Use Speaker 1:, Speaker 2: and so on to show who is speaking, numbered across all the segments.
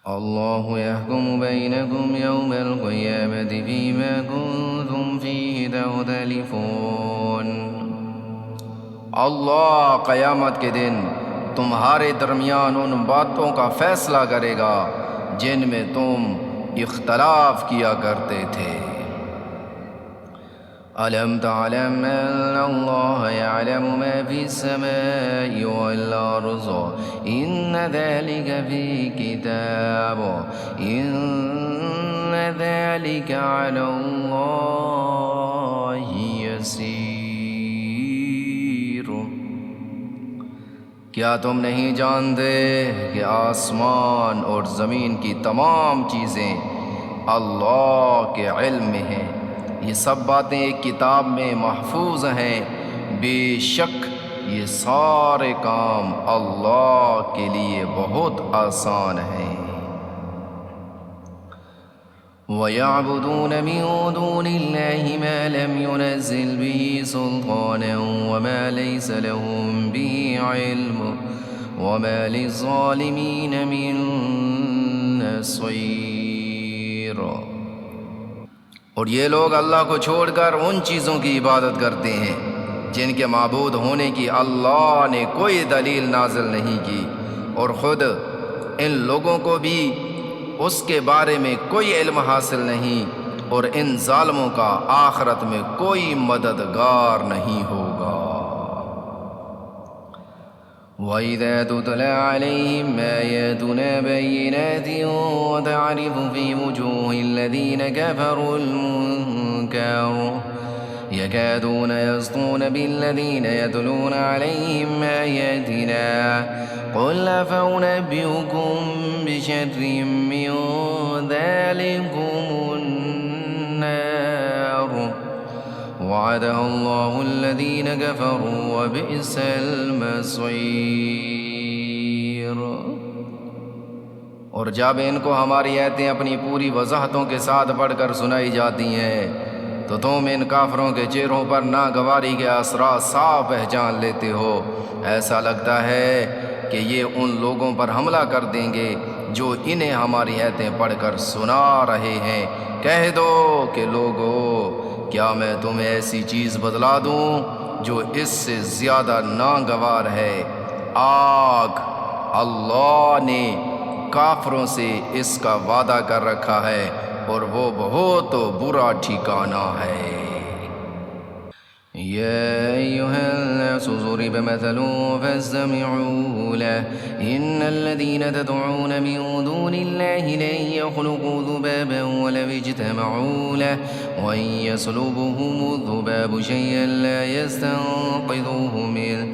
Speaker 1: اللہ یحکم بینکم یوم القیامۃ فیما کنتم فیہ تختلفون۔ اللہ قیامت کے دن تمہارے درمیان ان باتوں کا فیصلہ کرے گا جن میں تم اختلاف کیا کرتے تھے۔ أَلَمْ تَعْلَمْ أَنَّ اللَّهَ يَعْلَمُ مَا فِي السَّمَاءِ وَالْأَرْضِ إِنَّ ذَلِكَ فِي كِتَابٍ إِنَّ ذَلِكَ عَلَى اللَّهِ يَسِيرٌ۔ کیا تم نہیں جانتے کہ آسمان اور زمین کی تمام چیزیں اللہ کے علم میں ہیں؟ یہ سب باتیں ایک کتاب میں محفوظ ہیں۔ بے شک یہ سارے کام اللہ کے لیے بہت آسان ہیں۔ وَيَعْبُدُونَ مِن دُونِ اللَّهِ مَا لَمْ يُنَزِّلْ بِهِ سُلْطَانًا وَمَا لَيْسَ لَهُم بِهِ عِلْمٌ وَمَا لِلظَّالِمِينَ مِن نَّصِيرٍ۔ اور یہ لوگ اللہ کو چھوڑ کر ان چیزوں کی عبادت کرتے ہیں جن کے معبود ہونے کی اللہ نے کوئی دلیل نازل نہیں کی، اور خود ان لوگوں کو بھی اس کے بارے میں کوئی علم حاصل نہیں، اور ان ظالموں کا آخرت میں کوئی مددگار نہیں ہوگا۔ وَإِذَا تُتْلَى عَلَيْهِمْ آيَاتُنَا بَيِّنَاتٍ وَتَعْرِفُ فِي وُجُوهِ الَّذِينَ كَفَرُوا الْمُنكَرَ يَكَادُونَ يَسْطُونَ بِالَّذِينَ يَتْلُونَ عَلَيْهِمْ آيَاتِنَا قُلْ أَفَأُنَبِّئُكُم بِشَرٍّ مِّن ذَٰلِكُمُ النَّارُ وَعَدَهَا اللَّهُ الَّذِينَ كَفَرُوا وَبِئْسَ الْمَصِيرُ۔ اور جب ان کو ہماری آیتیں اپنی پوری وضاحتوں کے ساتھ پڑھ کر سنائی جاتی ہیں تو تم ان کافروں کے چہروں پر ناگواری کے اثرات صاف پہچان لیتے ہو۔ ایسا لگتا ہے کہ یہ ان لوگوں پر حملہ کر دیں گے جو انہیں ہماری آیتیں پڑھ کر سنا رہے ہیں۔ کہہ دو کہ لوگو، کیا میں تمہیں ایسی چیز بتلا دوں جو اس سے زیادہ ناگوار ہے؟ آگ، اللہ نے کافروں سے اس کا وعدہ کر رکھا ہے اور وہ بہت برا ٹھکانہ ہے۔ يَا أَيُّهَا النَّاسُ ضُرِبَ مَثَلٌ فَاسْتَمِعُوا لَهُ إِنَّ الَّذِينَ تَدْعُونَ مِن دُونِ اللَّهِ لَن يَخْلُقُوا ذُبَابًا وَلَوِ اجْتَمَعُوا لَهُ وَإِن يَسْلُبْهُمُ الذُّبَابُ شَيْئًا لَّا يَسْتَنقِذُوهُ مِنْهُ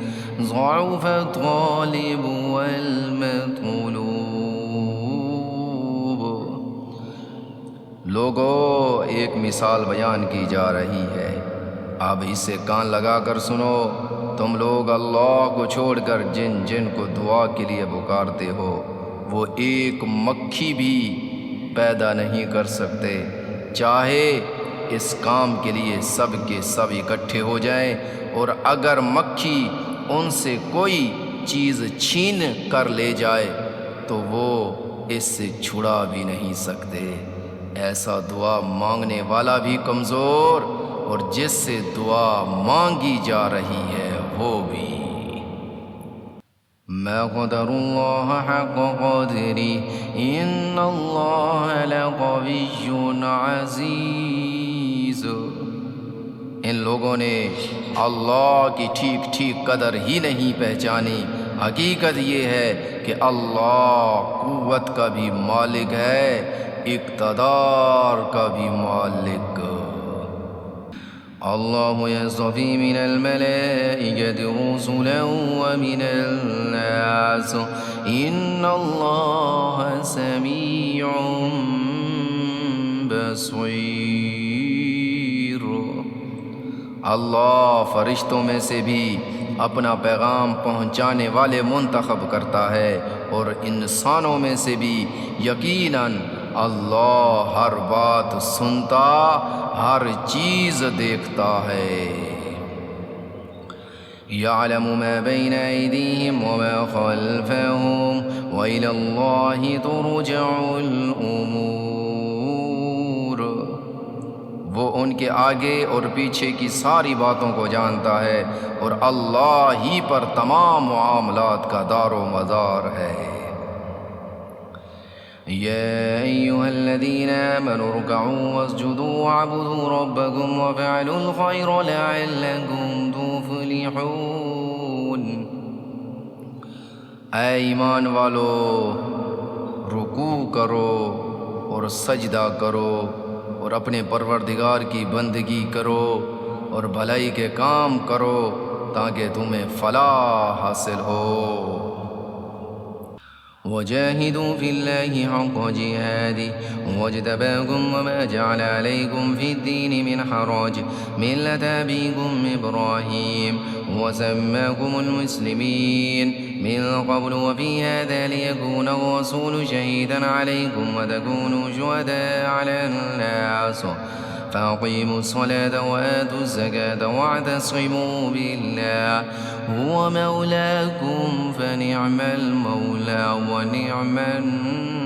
Speaker 1: ضَعُفَ الطَّالِبُ وَالْمَطْلُوبُ۔ لوگو، ایک مثال بیان کی جا رہی ہے، اب اسے کان لگا کر سنو۔ تم لوگ اللہ کو چھوڑ کر جن جن کو دعا کے لیے پکارتے ہو وہ ایک مکھی بھی پیدا نہیں کر سکتے، چاہے اس کام کے لیے سب کے سب اکٹھے ہو جائیں، اور اگر مکھی ان سے کوئی چیز چھین کر لے جائے تو وہ اس سے چھڑا بھی نہیں سکتے۔ ایسا دعا مانگنے والا بھی کمزور، اور جس سے دعا مانگی جا رہی ہے وہ بھی۔ ما قدر اللہ حق قدری ان اللہ لقوی عزیز۔ ان لوگوں نے اللہ کی ٹھیک ٹھیک قدر ہی نہیں پہچانی۔ حقیقت یہ ہے کہ اللہ قوت کا بھی مالک ہے، اقتدار کا بھی مالک۔ اللہ یصطفی من الملائکۃ رسلا ومن الناس ان اللہ سمیع بصیر۔ اللہ فرشتوں میں سے بھی اپنا پیغام پہنچانے والے منتخب کرتا ہے، اور انسانوں میں سے بھی یقیناً اللہ ہر بات سنتا، ہر چیز دیکھتا ہے۔ يعلم ما بين أيديهم وما خلفهم وإلى الله ترجع الأمور۔ وہ ان کے آگے اور پیچھے کی ساری باتوں کو جانتا ہے اور اللہ ہی پر تمام معاملات کا دار و مدار ہے۔ يا أيها الذين آمنوا اركعوا واسجدوا واعبدوا ربكم وافعلوا الخير لعلكم تفلحون۔ اے ایمان والو، رکوع کرو اور سجدہ کرو اور اپنے پروردگار کی بندگی کرو اور بھلائی کے کام کرو تاکہ تمہیں فلاح حاصل ہو۔ وجاهدوا في الله حق جهاده واجتباكم وما جعل عليكم في الدين من حرج ملة أبيكم إبراهيم وسماكم المسلمين من قبل وفي هذا ليكون الرسول شهيدا عليكم وتكونوا شهداء على الناس فأقيموا الصلاة وآتوا الزكاة واعتصموا بالله هو مولاكم فنعم المولى ونعم النصير۔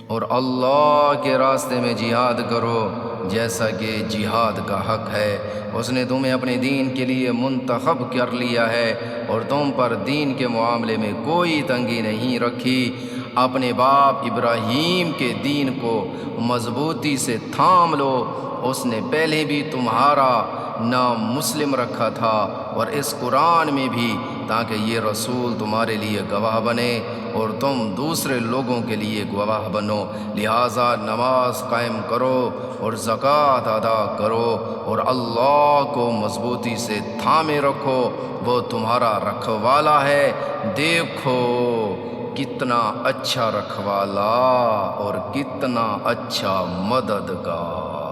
Speaker 1: اور اللہ کے راستے میں جہاد کرو جیسا کہ جہاد کا حق ہے۔ اس نے تمہیں اپنے دین کے لیے منتخب کر لیا ہے اور تم پر دین کے معاملے میں کوئی تنگی نہیں رکھی۔ اپنے باپ ابراہیم کے دین کو مضبوطی سے تھام لو، اس نے پہلے بھی تمہارا نام مسلم رکھا تھا اور اس قرآن میں بھی، تاکہ یہ رسول تمہارے لیے گواہ بنے اور تم دوسرے لوگوں کے لیے گواہ بنو۔ لہٰذا نماز قائم کرو اور زکوٰۃ ادا کرو اور اللہ کو مضبوطی سے تھامے رکھو، وہ تمہارا رکھوالا ہے، دیکھو کتنا اچھا رکھوالا اور کتنا اچھا مددگار۔